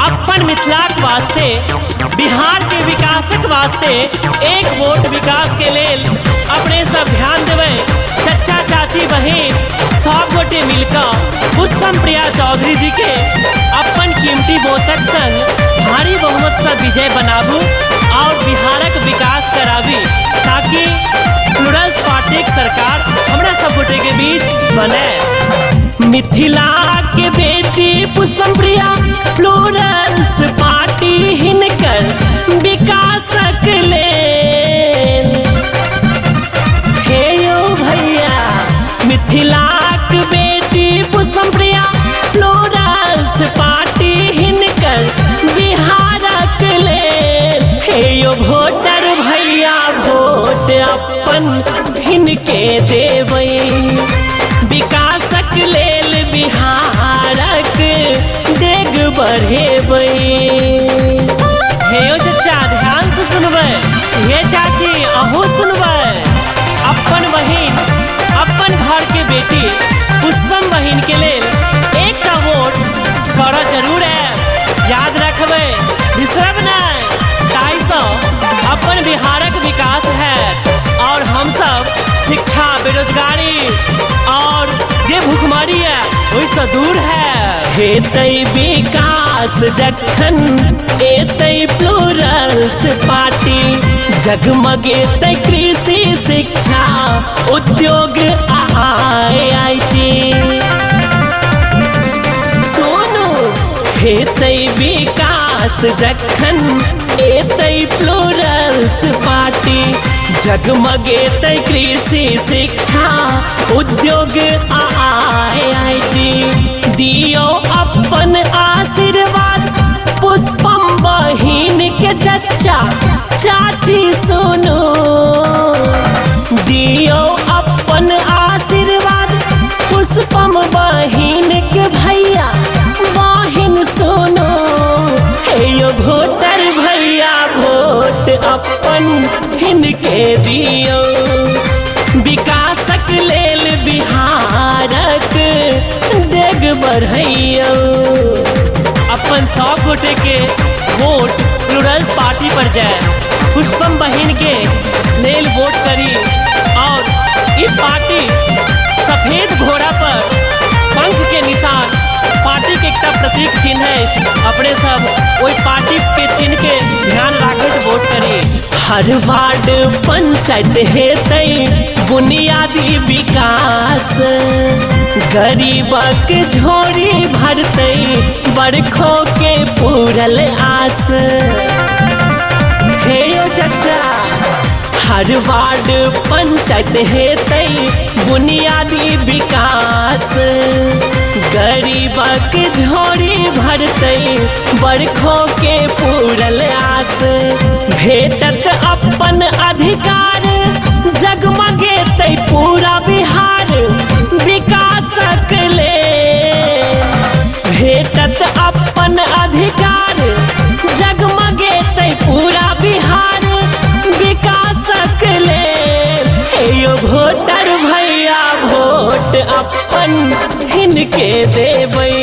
अपन मिथिलाक वास्ते बिहार के विकासक वास्ते एक वोट विकास के लेल अपने सब ध्यान देवे। चचा चाची बहन सब गोटे मिलकर पुष्पम प्रिया चौधरी जी के अपन कीमती वोटक संग भारी बहुमत से विजय बनाबू और बिहारक विकास कराबी, ताकि प्लूरल्स पार्टी सरकार हमरा सब गोटे के बीच बने। मिथिला के बेटी पुष्पम प्रिया प्लूरल्स पार्टी हिनकर विकासक लेल। हे यो भैया मिथिला के बेटी पुष्पम प्रिया प्लूरल्स पार्टी हिनकर बिहारक लेल। हे यो वोटर भैया वोट अपन हिनके देबै, विकासक लेल बिहारक डेग बढ़ेबै। हे यो चचा ध्यान से सुनबै, हे चाची अहूँ सुनबै। अपन बहिन अपन घर के बेटी पुष्पम बहिन के लेल एक वोट कर जरूर है, याद रखबै बिसरब नहीं। ताई तो अपन बिहारक विकास है और हम सब शिक्षा बेरोजगारी और जे भुखमरी है वही दूर है। हेतै विकास जखन एतै प्लूरल्स पार्टी, जगमगेतै कृषि शिक्षा उद्योग IIT। सोनू हेतै विकास जखन एतै प्लूरल्स पार्टी, जगमगेतै कृषि शिक्षा उद्योग IIT। दियो अपन आशीर्वाद पुष्पम बहिन के चचा चाची सुनो, दियो अपन आशीर्वाद पुष्पम बहिन के भैया बहिन सुनो। हे यो वोटर भैया वोट अपन हिनके दियो, विकासक लेल बिहारक डेग बढ़ैयो। अपन सब गोटे के वोट प्लूरल्स पार्टी पर जाए, पुष्पम बहिन के लेल वोट करी और ये पार्टी सफेद घोड़ा पर पंख के निशान पार्टी के एक प्रतीक चिन्ह है। अपने सब वही पार्टी के चिन्ह के ध्यान रखते वोट करी। हर वार्ड पंचायत हेतै बुनियादी विकास, गरीबक झोरी भरतै बरखों के पूरल आस। हे यो चचा हर वार्ड पंचायत हेतै बुनियादी विकास, गरीबक झोरी भरतै बरखों के पूरल आस। भेटत अपन अधिकार जगमगेतै पूरा बिहार विकासक लेल। भेटत अपन अधिकार जगमगेतै पूरा बिहार विकासक लेल। हे यो वोटर भैया वोट अपन हिनके देबै,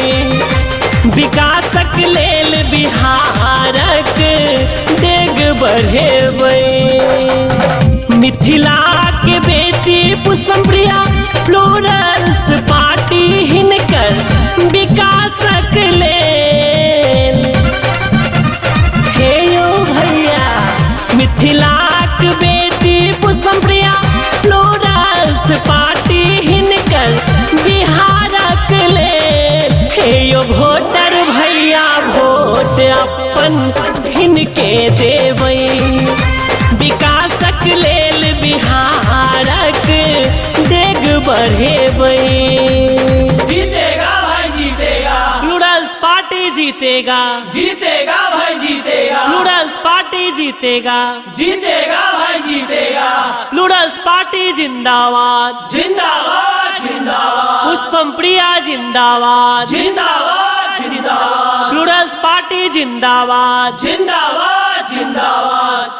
विकासक लेल बिहारक डेग बढ़ेबै। मिथिला के बेटी पुष्पम प्रिया प्लूरल्स पार्टी हिनकर विकासक लेल। हे यो भैया मिथिला के बेटी पुष्पम प्रिया प्लूरल्स पार्टी हिनकर बिहारक लेल। हे यो वोटर भैया वोट अपन हिनके देबै, विकासक लेल बिहारक डेग बढ़ेबै। जीतेगा भाई जीतेगा, प्लूरल्स पार्टी जीतेगा, जीतेगा भाई जीतेगा, प्लूरल्स पार्टी जीतेगा, जीतेगा भाई जीतेगा। प्लूरल्स पार्टी जिंदाबाद, जिंदाबाद जिंदाबाद, पुष्पम प्रिया जिंदाबाद, जिंदाबाद जिंदाबाद, प्लूरल्स पार्टी जिंदाबाद, जिंदाबाद जिंदाबाद।